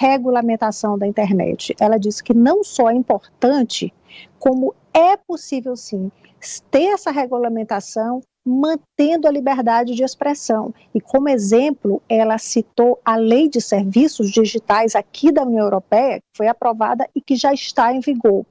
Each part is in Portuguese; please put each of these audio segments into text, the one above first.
regulamentação da internet. Ela disse que não só é importante, como é possível sim ter essa regulamentação mantendo a liberdade de expressão. E como exemplo, ela citou a Lei de Serviços Digitais aqui da União Europeia, que foi aprovada e que já está em vigor.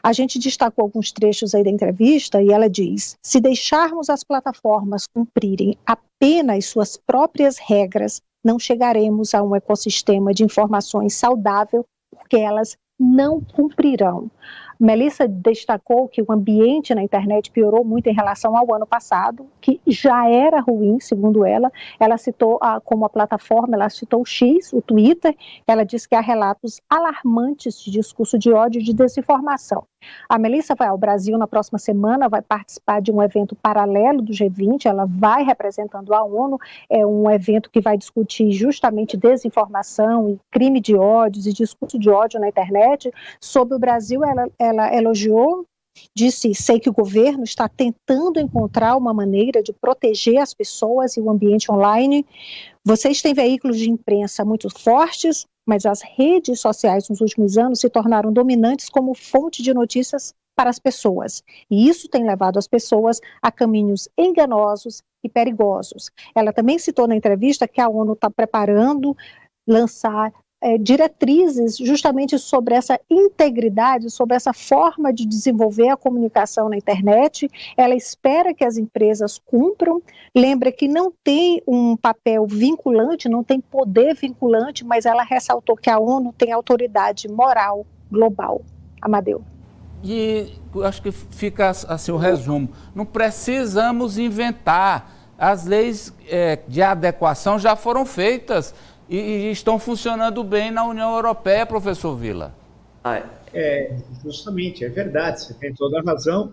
A gente destacou alguns trechos aí da entrevista e ela diz: se deixarmos as plataformas cumprirem apenas suas próprias regras, não chegaremos a um ecossistema de informações saudável, porque elas não cumprirão. Melissa destacou que o ambiente na internet piorou muito em relação ao ano passado, que já era ruim, segundo ela. Ela citou como a plataforma, ela citou o X, o Twitter. Ela disse que há relatos alarmantes de discurso de ódio e de desinformação. A Melissa vai ao Brasil na próxima semana, vai participar de um evento paralelo do G20, ela vai representando a ONU, é um evento que vai discutir justamente desinformação e crime de ódios e discurso de ódio na internet. Sobre o Brasil, ela elogiou, disse: sei que o governo está tentando encontrar uma maneira de proteger as pessoas e o ambiente online. Vocês têm veículos de imprensa muito fortes, mas as redes sociais nos últimos anos se tornaram dominantes como fonte de notícias para as pessoas. E isso tem levado as pessoas a caminhos enganosos e perigosos. Ela também citou na entrevista que a ONU está preparando lançar diretrizes justamente sobre essa integridade, sobre essa forma de desenvolver a comunicação na internet. Ela espera que as empresas cumpram. Lembra que não tem um papel vinculante, não tem poder vinculante, mas ela ressaltou que a ONU tem autoridade moral global. Amadeu. E acho que fica assim o resumo. Não precisamos inventar. As leis de adequação já foram feitas e estão funcionando bem na União Europeia, professor Vila. Justamente, é verdade, você tem toda a razão.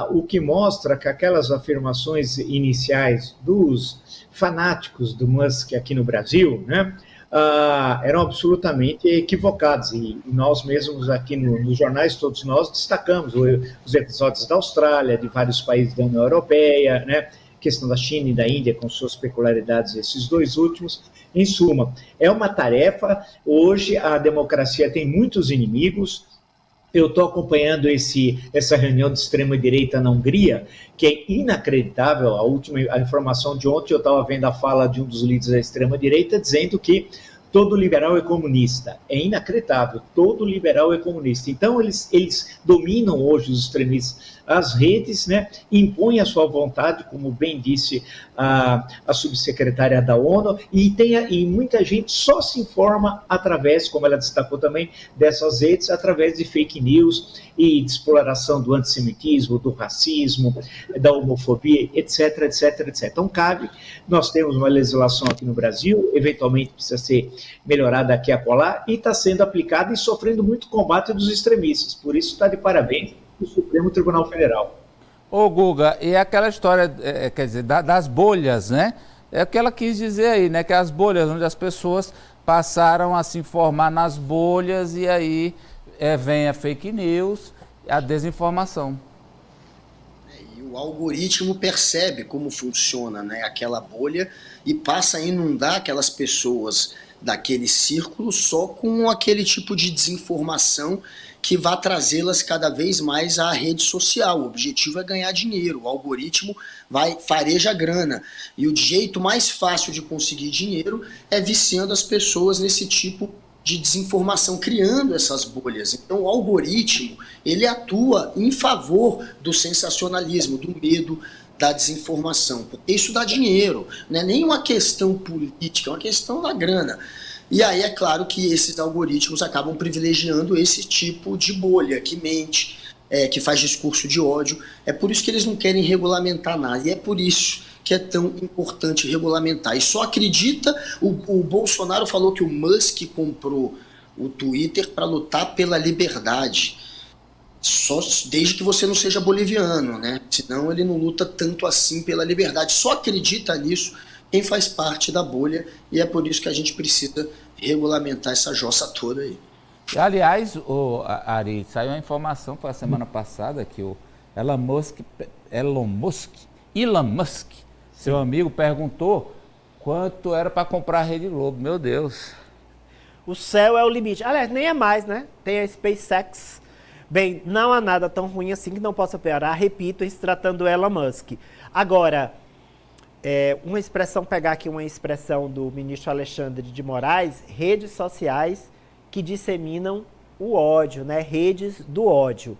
O que mostra que aquelas afirmações iniciais dos fanáticos do Musk aqui no Brasil, né, eram absolutamente equivocadas. E nós mesmos aqui nos jornais, todos nós destacamos os episódios da Austrália, de vários países da União Europeia, né, questão da China e da Índia com suas peculiaridades, esses dois últimos. Em suma, é uma tarefa. Hoje a democracia tem muitos inimigos. Eu estou acompanhando essa reunião de extrema-direita na Hungria, que é inacreditável. A informação de ontem, eu estava vendo a fala de um dos líderes da extrema-direita dizendo que todo liberal é comunista. É inacreditável, todo liberal é comunista. Então, eles dominam hoje, os extremistas, as redes, né, impõem a sua vontade, como bem disse a subsecretária da ONU, e muita gente só se informa através, como ela destacou também, dessas redes, através de fake news e de exploração do antissemitismo, do racismo, da homofobia, etc, etc, etc. Então, nós temos uma legislação aqui no Brasil, eventualmente precisa ser melhorada aqui e acolá, e está sendo aplicada e sofrendo muito combate dos extremistas. Por isso, está de parabéns o Supremo Tribunal Federal. Ô Guga, e aquela história, quer dizer, das bolhas, né? É o que ela quis dizer aí, né? Que as bolhas, onde as pessoas passaram a se informar nas bolhas e aí vem a fake news, a desinformação. E o algoritmo percebe como funciona, né, aquela bolha e passa a inundar aquelas pessoas daquele círculo só com aquele tipo de desinformação que vai trazê-las cada vez mais à rede social. O objetivo é ganhar dinheiro, o algoritmo fareja grana. E o jeito mais fácil de conseguir dinheiro é viciando as pessoas nesse tipo de desinformação, criando essas bolhas. Então o algoritmo, ele atua em favor do sensacionalismo, do medo, da desinformação, porque isso dá dinheiro, não é nem uma questão política, é uma questão da grana. E aí é claro que esses algoritmos acabam privilegiando esse tipo de bolha que mente, que faz discurso de ódio. É por isso que eles não querem regulamentar nada, e é por isso que é tão importante regulamentar. E só acredita, o Bolsonaro falou que o Musk comprou o Twitter para lutar pela liberdade, só desde que você não seja boliviano, né? Senão ele não luta tanto assim pela liberdade. Só acredita nisso quem faz parte da bolha, e é por isso que a gente precisa regulamentar essa jossa toda aí. Aliás, Ari, saiu uma informação para a semana passada que o Elon Musk, seu amigo, perguntou quanto era para comprar a Rede Globo. Meu Deus. O céu é o limite. Aliás, nem é mais, né? Tem a SpaceX. Bem, não há nada tão ruim assim que não possa piorar, repito, em se tratando Elon Musk. Agora, pegar aqui uma expressão do ministro Alexandre de Moraes, redes sociais que disseminam o ódio, né? Redes do ódio.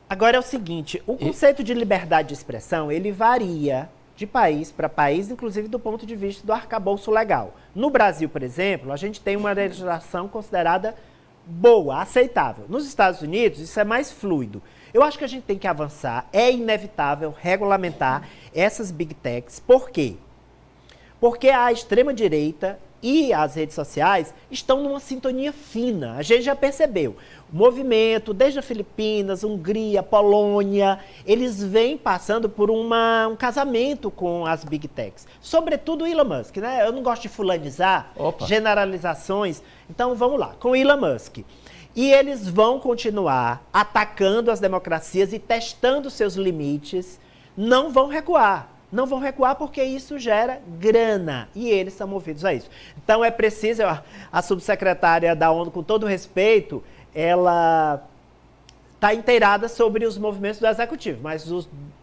Agora é o seguinte, o conceito de liberdade de expressão, ele varia de país para país, inclusive do ponto de vista do arcabouço legal. No Brasil, por exemplo, a gente tem uma legislação considerada boa, aceitável. Nos Estados Unidos, isso é mais fluido. Eu acho que a gente tem que avançar, é inevitável regulamentar essas big techs. Por quê? Porque a extrema-direita e as redes sociais estão numa sintonia fina. A gente já percebeu. O movimento, desde as Filipinas, Hungria, Polônia, eles vêm passando por um casamento com as big techs. Sobretudo o Elon Musk, né? Eu não gosto de fulanizar, generalizações. Então, vamos lá, com o Elon Musk. E eles vão continuar atacando as democracias e testando seus limites. Não vão recuar. Não vão recuar porque isso gera grana e eles são movidos a isso. Então é preciso, a subsecretária da ONU, com todo respeito, ela está inteirada sobre os movimentos do Executivo, mas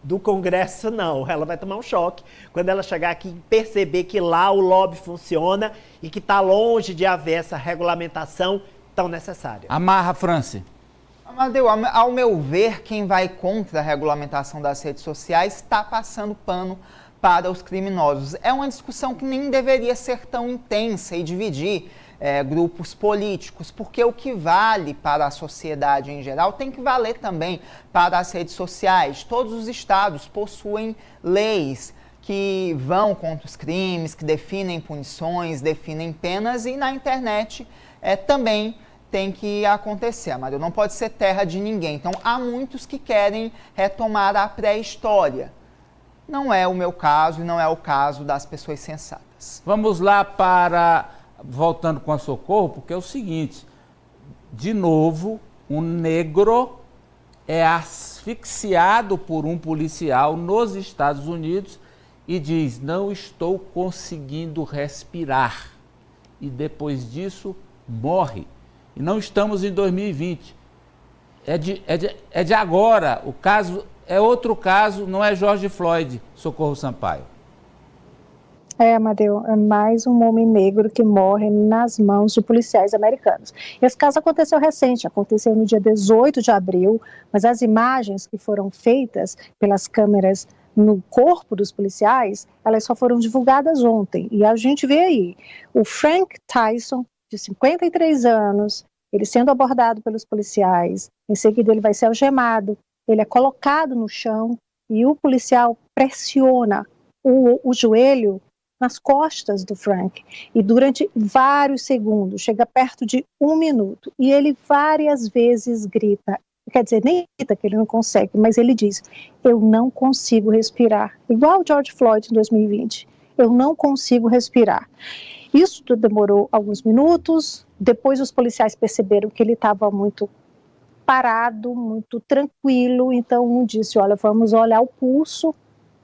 do Congresso não. Ela vai tomar um choque quando ela chegar aqui e perceber que lá o lobby funciona e que está longe de haver essa regulamentação tão necessária. Amarra, Franci. Amadeu, ao meu ver, quem vai contra a regulamentação das redes sociais está passando pano para os criminosos. É uma discussão que nem deveria ser tão intensa e dividir grupos políticos, porque o que vale para a sociedade em geral tem que valer também para as redes sociais. Todos os estados possuem leis que vão contra os crimes, que definem punições, definem penas, e na internet também tem que acontecer, Amadeu. Não pode ser terra de ninguém. Então, há muitos que querem retomar a pré-história. Não é o meu caso e não é o caso das pessoas sensatas. Vamos lá voltando com a Socorro, porque é o seguinte, de novo, um negro é asfixiado por um policial nos Estados Unidos e diz, não estou conseguindo respirar. E depois disso, morre. E não estamos em 2020. É de agora. O caso é outro caso, não é George Floyd, Socorro Sampaio. Amadeu, é mais um homem negro que morre nas mãos de policiais americanos. Esse caso aconteceu aconteceu no dia 18 de abril, mas as imagens que foram feitas pelas câmeras no corpo dos policiais, elas só foram divulgadas ontem. E a gente vê aí o Frank Tyson, de 53 anos, ele sendo abordado pelos policiais, em seguida ele vai ser algemado, ele é colocado no chão e o policial pressiona o joelho nas costas do Frank, e durante vários segundos, chega perto de 1 minuto, e ele várias vezes grita, quer dizer, nem grita que ele não consegue, mas ele diz, eu não consigo respirar, igual o George Floyd em 2020, eu não consigo respirar. Isso demorou alguns minutos, depois os policiais perceberam que ele estava muito parado, muito tranquilo, então um disse, olha, vamos olhar o pulso,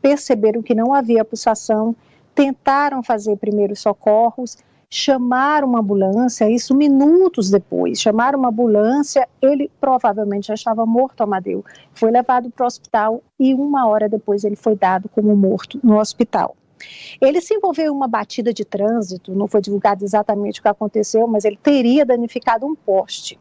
perceberam que não havia pulsação, tentaram fazer primeiros socorros, chamaram uma ambulância, isso minutos depois, chamaram uma ambulância, ele provavelmente já estava morto, Amadeu, foi levado para o hospital e 1 hora depois ele foi dado como morto no hospital. Ele se envolveu em uma batida de trânsito, não foi divulgado exatamente o que aconteceu, mas ele teria danificado um poste,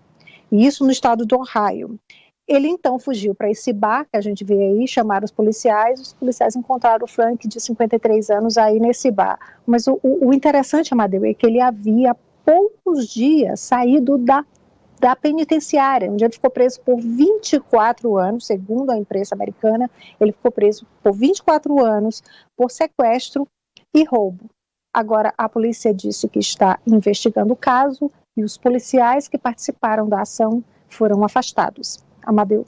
e isso no estado do Ohio. Ele então fugiu para esse bar que a gente vê aí, chamaram os policiais encontraram o Frank de 53 anos aí nesse bar. Mas o interessante, Amadeu, é que ele havia poucos dias saído da penitenciária, onde ele ficou preso por 24 anos, segundo a imprensa americana, ele ficou preso por 24 anos por sequestro e roubo. Agora, a polícia disse que está investigando o caso e os policiais que participaram da ação foram afastados. Amadeu.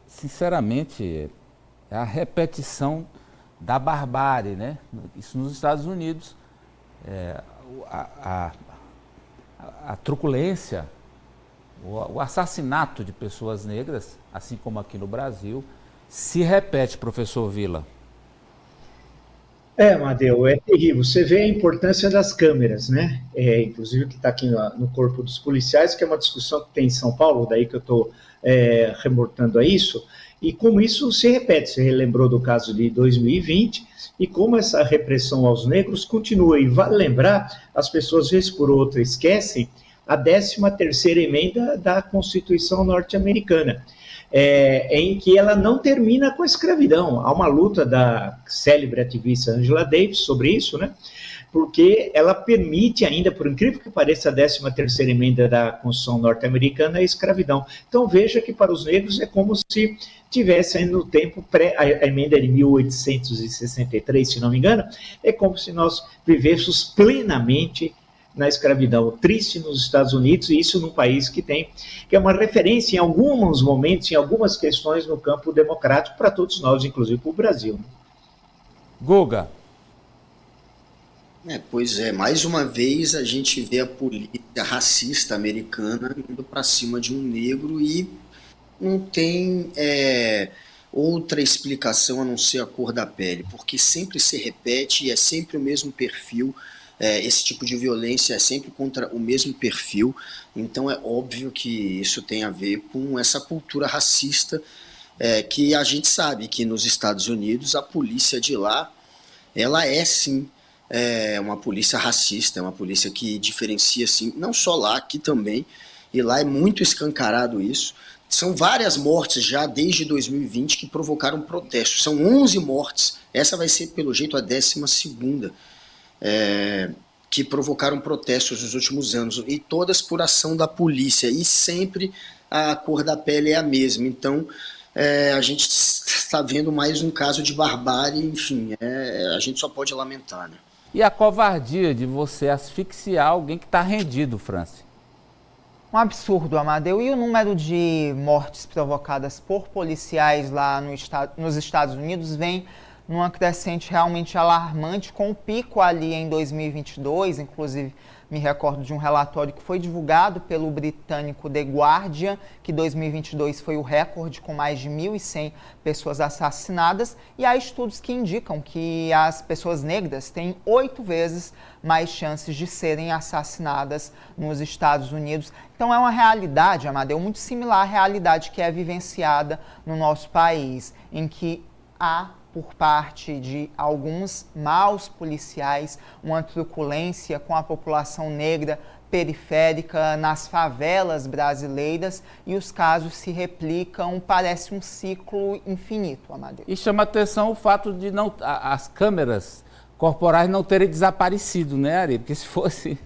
Sinceramente, é a repetição da barbárie, né? Isso nos Estados Unidos, a truculência, o assassinato de pessoas negras, assim como aqui no Brasil, se repete, professor Vila. Amadeu, é terrível. Você vê a importância das câmeras, né? Inclusive que está aqui no corpo dos policiais, que é uma discussão que tem em São Paulo, daí que eu estou reportando a isso, e como isso se repete. Você relembrou do caso de 2020 e como essa repressão aos negros continua. E vale lembrar, as pessoas, vez por outra, esquecem a 13ª emenda da Constituição norte-americana, em que ela não termina com a escravidão. Há uma luta da célebre ativista Angela Davis sobre isso, né? Porque ela permite ainda, por incrível que pareça, a 13ª emenda da Constituição norte-americana, a escravidão. Então veja que para os negros é como se tivesse ainda no tempo a emenda de 1863, se não me engano, é como se nós vivêssemos plenamente na escravidão. Triste nos Estados Unidos, e isso num país que é uma referência em alguns momentos, em algumas questões no campo democrático para todos nós, inclusive para o Brasil. Guga. Pois é, mais uma vez a gente vê a polícia racista americana indo para cima de um negro e não tem outra explicação a não ser a cor da pele, porque sempre se repete e é sempre o mesmo perfil. Esse tipo de violência é sempre contra o mesmo perfil, então é óbvio que isso tem a ver com essa cultura racista, que a gente sabe que nos Estados Unidos a polícia de lá, ela é sim uma polícia racista, é uma polícia que diferencia sim, não só lá, aqui também, e lá é muito escancarado isso. São várias mortes já desde 2020 que provocaram protestos, são 11 mortes, essa vai ser pelo jeito a 12ª, que provocaram protestos nos últimos anos, e todas por ação da polícia, e sempre a cor da pele é a mesma. Então a gente está vendo mais um caso de barbárie, enfim, a gente só pode lamentar, né? E a covardia de você asfixiar alguém que está rendido, Franci? Um absurdo, Amadeu. E o número de mortes provocadas por policiais lá nos Estados Unidos vem numa crescente realmente alarmante, com o pico ali em 2022, inclusive me recordo de um relatório que foi divulgado pelo britânico The Guardian, que 2022 foi o recorde com mais de 1.100 pessoas assassinadas, e há estudos que indicam que as pessoas negras têm 8 vezes mais chances de serem assassinadas nos Estados Unidos. Então é uma realidade, Amadeu, muito similar à realidade que é vivenciada no nosso país, em que há, por parte de alguns maus policiais, uma truculência com a população negra periférica nas favelas brasileiras, e os casos se replicam, parece um ciclo infinito, Amadeu. E chama atenção o fato de as câmeras corporais não terem desaparecido, né, Ari? Porque se fosse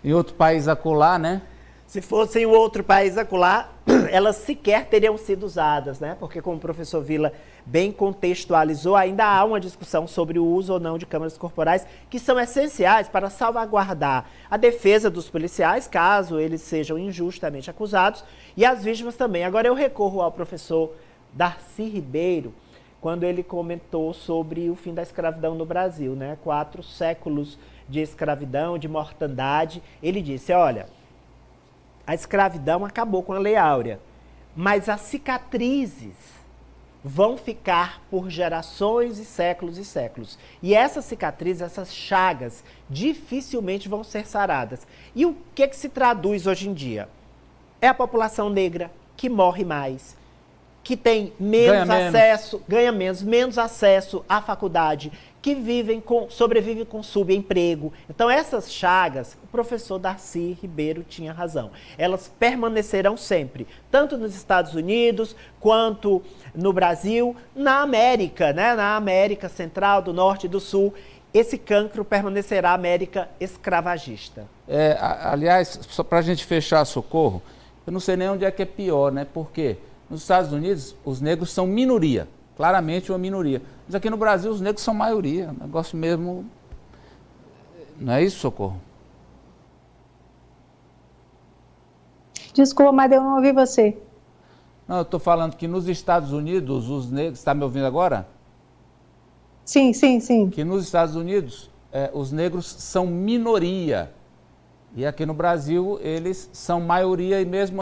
em outro país acolá, né? Se fosse em outro país acolá, elas sequer teriam sido usadas, né? Porque, como o professor Vila bem contextualizou, ainda há uma discussão sobre o uso ou não de câmeras corporais, que são essenciais para salvaguardar a defesa dos policiais, caso eles sejam injustamente acusados, e as vítimas também. Agora eu recorro ao professor Darcy Ribeiro, quando ele comentou sobre o fim da escravidão no Brasil, né? 4 séculos de escravidão, de mortandade. Ele disse, olha, a escravidão acabou com a Lei Áurea, mas as cicatrizes vão ficar por gerações e séculos e séculos. E essas cicatrizes, essas chagas, dificilmente vão ser saradas. E o que se traduz hoje em dia? É a população negra que morre mais, que tem ganha menos acesso à faculdade, que sobrevivem com subemprego. Então essas chagas, o professor Darcy Ribeiro tinha razão. Elas permanecerão sempre, tanto nos Estados Unidos, quanto no Brasil, na América, né? Na América Central, do Norte e do Sul. Esse cancro permanecerá América escravagista. Aliás, só para a gente fechar, Socorro, eu não sei nem onde é que é pior, né? Porque nos Estados Unidos, os negros são minoria, claramente uma minoria. Mas aqui no Brasil, os negros são maioria. O negócio mesmo... Não é isso, Socorro? Desculpa, mas eu não ouvi você. Não, eu estou falando que nos Estados Unidos, os negros... Está me ouvindo agora? Sim. Que nos Estados Unidos, os negros são minoria. E aqui no Brasil, eles são maioria e mesmo